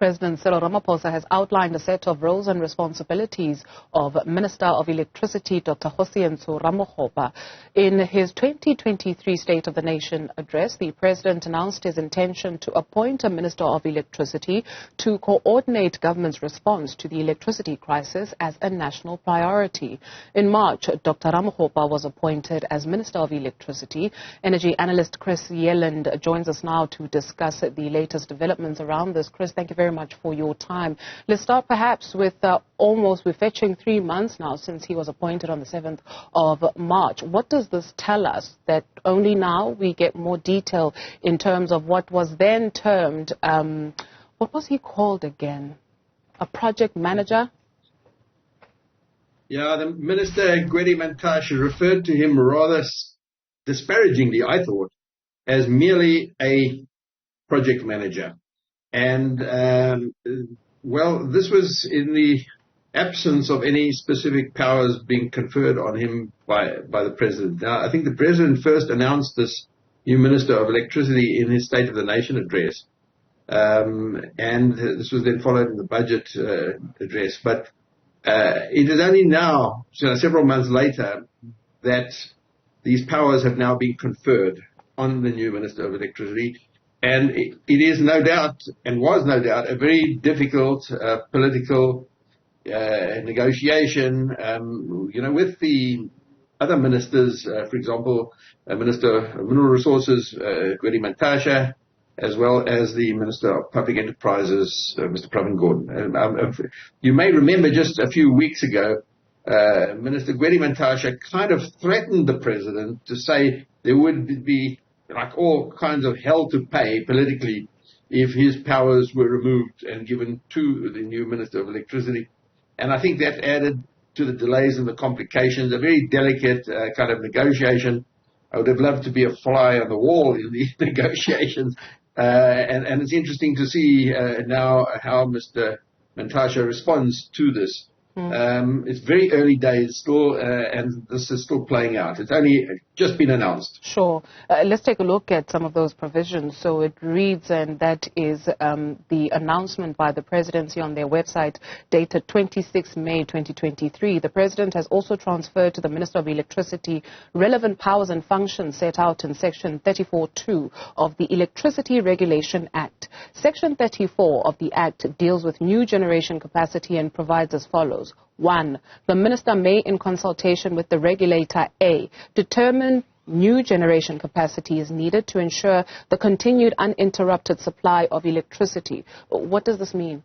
President Cyril Ramaphosa has outlined a set of roles and responsibilities of Minister of Electricity, Dr. Kgosientsho Ramokgopa. In his 2023 State of the Nation address, the President announced his intention to appoint a Minister of Electricity to coordinate government's response to the electricity crisis as a national priority. In March, Dr. Ramokgopa was appointed as Minister of Electricity. Energy analyst Chris Yelland joins us now to discuss the latest developments around this. Chris, thank you very much for your time. Let's start perhaps with we're fetching 3 months now since he was appointed on the 7th of March. What does this tell us, that only now we get more detail in terms of what was then termed, what was he called again? A project manager? Yeah, the Minister Kgosientsho referred to him rather disparagingly, I thought, as merely a project manager. And, well, this was in the absence of any specific powers being conferred on him by the President. Now, I think the President first announced this new Minister of Electricity in his State of the Nation address. And this was then followed in the budget address. But it is only now, several months later, that these powers have now been conferred on the new Minister of Electricity. And it is no doubt, and was no doubt, a very difficult political negotiation, with the other ministers, for example, Minister of Mineral Resources, Kgosientsho, as well as the Minister of Public Enterprises, Mr. Pravin Gordhan. You may remember just a few weeks ago, Minister Kgosientsho kind of threatened the President to say there would be like all kinds of hell to pay politically if his powers were removed and given to the new Minister of Electricity. And I think that added to the delays and the complications, a very delicate kind of negotiation. I would have loved to be a fly on the wall in these negotiations. And it's interesting to see now how Mr. Kgosientsho responds to this. It's very early days still, and this is still playing out. It's only just been announced. Sure. Let's take a look at some of those provisions. So it reads, and that is the announcement by the presidency on their website dated 26 May 2023. The president has also transferred to the Minister of Electricity relevant powers and functions set out in Section 34(2) of the Electricity Regulation Act. Section 34 of the Act deals with new generation capacity and provides as follows. 1. The minister may, in consultation with the regulator, A, determine new generation capacity is needed to ensure the continued uninterrupted supply of electricity. What does this mean?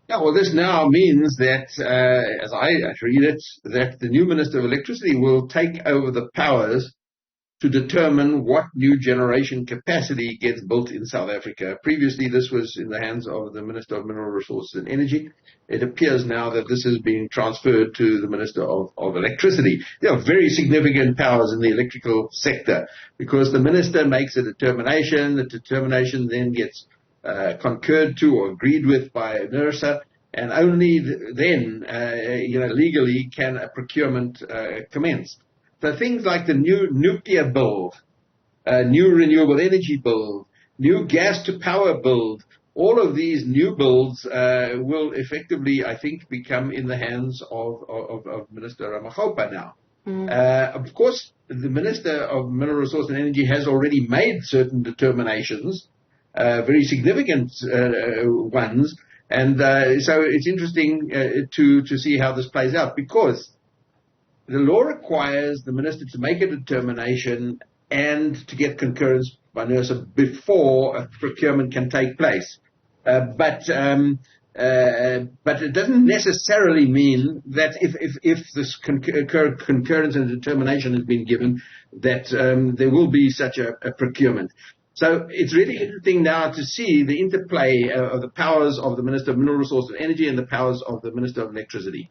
Yeah, well, this now means that, as I read it, that the new Minister of Electricity will take over the powers to determine what new generation capacity gets built in South Africa. Previously, this was in the hands of the Minister of Mineral Resources and Energy. It appears now that this is being transferred to the Minister of Electricity. There are very significant powers in the electrical sector because the Minister makes a determination. The determination then gets concurred to or agreed with by NERSA, and only then, legally can a procurement commence. So things like the new nuclear build, new renewable energy build, new gas-to-power build, all of these new builds will effectively, I think, become in the hands of Minister Ramokgopa now. Of course, the Minister of Mineral Resources and Energy has already made certain determinations, very significant ones, and so it's interesting to see how this plays out, because the law requires the minister to make a determination and to get concurrence by NERSA before a procurement can take place. But it doesn't necessarily mean that if this concurrence and determination has been given, that there will be such a procurement. So it's really interesting now to see the interplay of the powers of the Minister of Mineral Resources and Energy and the powers of the Minister of Electricity.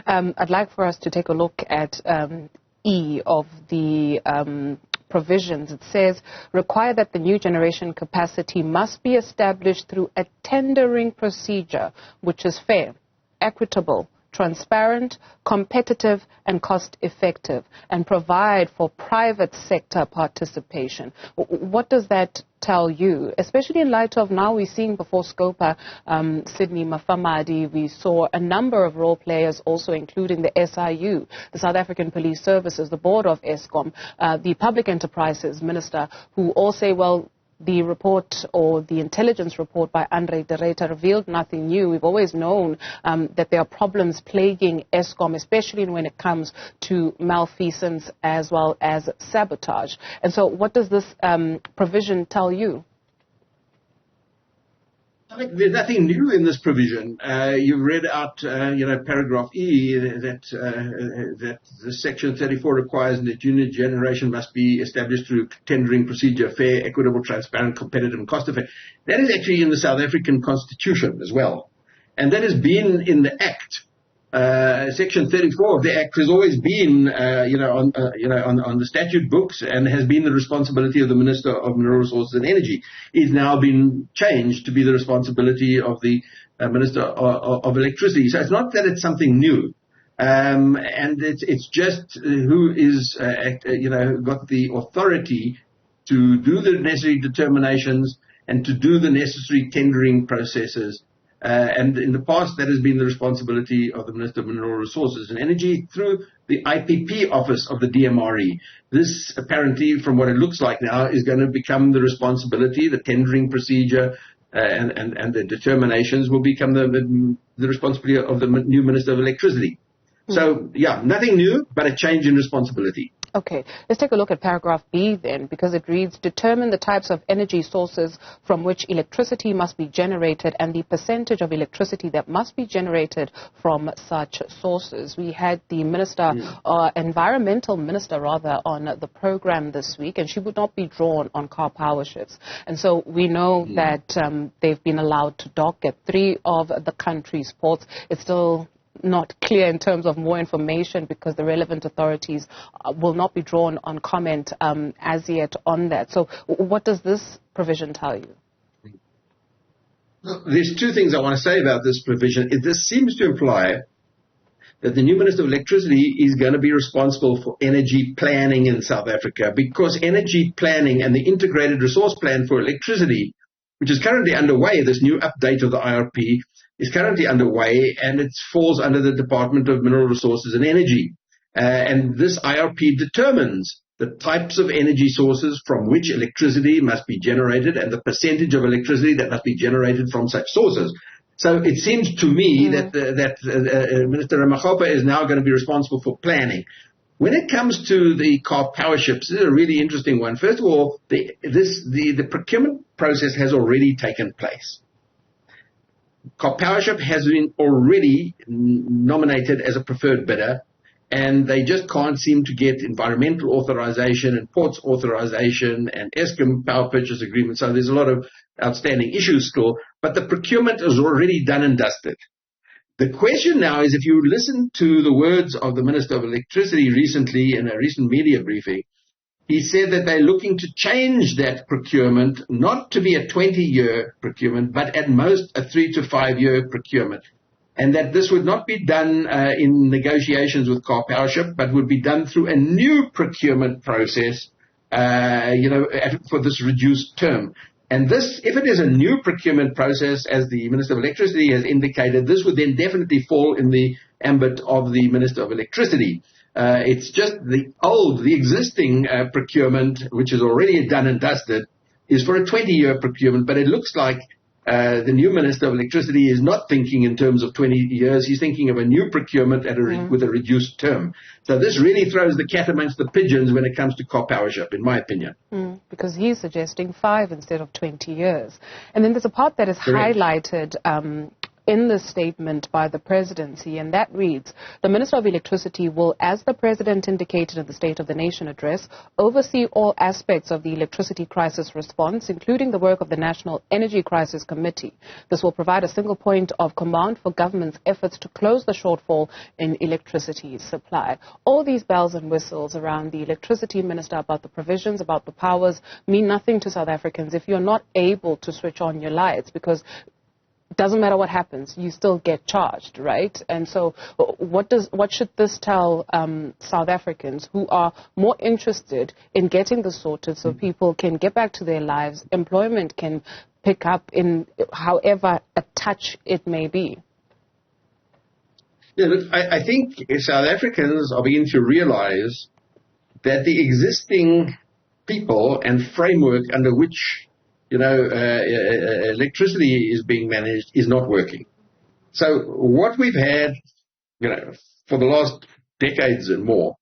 I'd like for us to take a look at E of the provisions. It says, require that the new generation capacity must be established through a tendering procedure which is fair, equitable, transparent, competitive and cost-effective, and provide for private sector participation. What does that tell you, especially in light of now we're seeing before Scopa, Sydney Mafamadi, we saw a number of role players also including the SIU, the South African Police Services, the board of ESCOM, the Public Enterprises Minister, who all say, well, the report or the intelligence report by Andre de Ruyter revealed nothing new. We've always known that there are problems plaguing ESCOM, especially when it comes to malfeasance as well as sabotage. And so what does this provision tell you? I think there's nothing new in this provision. You read out, paragraph E, that the Section 34 requires that junior generation must be established through tendering procedure, fair, equitable, transparent, competitive, and cost-effective. That is actually in the South African Constitution as well, and that has been in the Act. Section 34 of the Act has always been, on the statute books and has been the responsibility of the Minister of Mineral Resources and Energy. It's now been changed to be the responsibility of the Minister of Electricity. So it's not that it's something new. And it's just who is, got the authority to do the necessary determinations and to do the necessary tendering processes. And in the past, that has been the responsibility of the Minister of Mineral Resources and Energy through the IPP office of the DMRE. This, apparently, from what it looks like now, is going to become the responsibility, the tendering procedure and the determinations will become the responsibility of the new Minister of Electricity. So, yeah, nothing new, but a change in responsibility. Okay, let's take a look at paragraph B then, because it reads, determine the types of energy sources from which electricity must be generated and the percentage of electricity that must be generated from such sources. We had the minister, environmental minister rather, on the program this week, and she would not be drawn on car power shifts. And so we know that they've been allowed to dock at 3 of the country's ports. It's still not clear in terms of more information because the relevant authorities will not be drawn on comment as yet on that. So what does this provision tell you? There's 2 things I want to say about this provision. This seems to imply that the new Minister of Electricity is going to be responsible for energy planning in South Africa, because energy planning and the integrated resource plan for electricity, which is currently underway, this new update of the IRP, is currently underway, and it falls under the Department of Mineral Resources and Energy. And this IRP determines the types of energy sources from which electricity must be generated and the percentage of electricity that must be generated from such sources. So it seems to me that Minister Ramokgopa is now going to be responsible for planning. When it comes to the car power ships, this is a really interesting one. First of all, the procurement process has already taken place. Car power ship has been already nominated as a preferred bidder, and they just can't seem to get environmental authorization and ports authorization and ESCOM power purchase agreement. So there's a lot of outstanding issues still, but the procurement is already done and dusted. The question now is, if you listen to the words of the Minister of Electricity recently in a recent media briefing, he said that they're looking to change that procurement, not to be a 20-year procurement, but at most a 3 to 5 year procurement. And that this would not be done in negotiations with car power ship, but would be done through a new procurement process, for this reduced term. And this, if it is a new procurement process, as the Minister of Electricity has indicated, this would then definitely fall in the ambit of the Minister of Electricity. It's just the existing procurement, which is already done and dusted, is for a 20-year procurement. But it looks like the new Minister of Electricity is not thinking in terms of 20 years. He's thinking of a new procurement with a reduced term. So this really throws the cat amongst the pigeons when it comes to car power ship, in my opinion. Because he's suggesting 5 instead of 20 years. And then there's a part that is highlighted in the statement by the presidency, and that reads, the Minister of Electricity will, as the President indicated in the State of the Nation address, oversee all aspects of the electricity crisis response, including the work of the National Energy Crisis Committee. This will provide a single point of command for government's efforts to close the shortfall in electricity supply. All these bells and whistles around the electricity minister about the provisions, about the powers, mean nothing to South Africans if you're not able to switch on your lights, because doesn't matter what happens, you still get charged, right? And so what should this tell South Africans who are more interested in getting this sorted so people can get back to their lives, employment can pick up in however a touch it may be? Yeah, look, I think South Africans are beginning to realize that the existing people and framework under which electricity is being managed is not working. So what we've had, for the last decades and more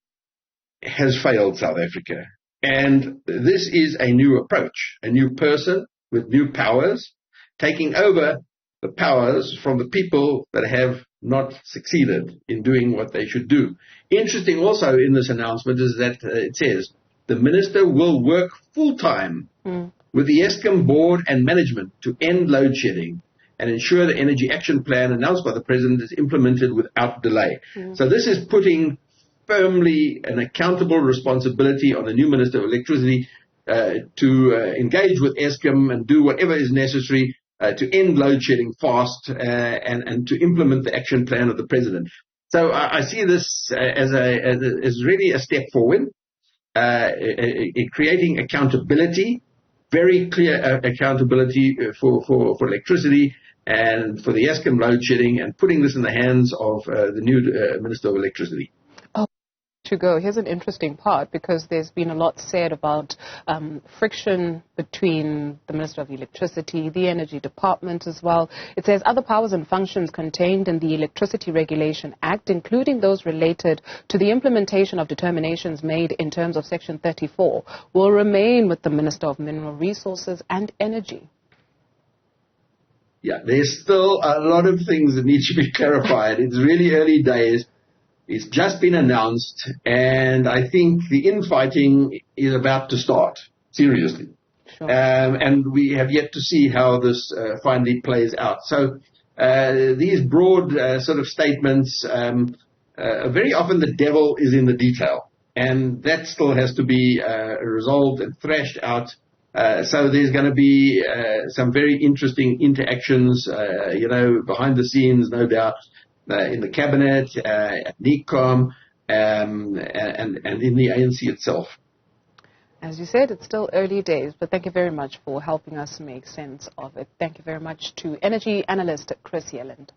has failed South Africa. And this is a new approach, a new person with new powers, taking over the powers from the people that have not succeeded in doing what they should do. Interesting also in this announcement is that it says the minister will work full-time with the Eskom board and management to end load shedding and ensure the energy action plan announced by the president is implemented without delay. So this is putting firmly an accountable responsibility on the new Minister of Electricity to engage with Eskom and do whatever is necessary to end load shedding fast and to implement the action plan of the president. So I see this as really a step forward, in creating accountability, very clear accountability for electricity and for the Eskom load shedding, and putting this in the hands of the new Minister of Electricity. To go. Here's an interesting part, because there's been a lot said about friction between the Minister of Electricity, the Energy Department as well. It says other powers and functions contained in the Electricity Regulation Act, including those related to the implementation of determinations made in terms of Section 34, will remain with the Minister of Mineral Resources and Energy. Yeah, there's still a lot of things that need to be clarified. It's really early days. It's just been announced, and I think the infighting is about to start, seriously. Sure. And we have yet to see how this finally plays out. So these broad sort of statements, very often the devil is in the detail, and that still has to be resolved and thrashed out. So there's going to be some very interesting interactions, behind the scenes, no doubt. In the cabinet, at NECOM, and in the ANC itself. As you said, it's still early days, but thank you very much for helping us make sense of it. Thank you very much to energy analyst Chris Yelland.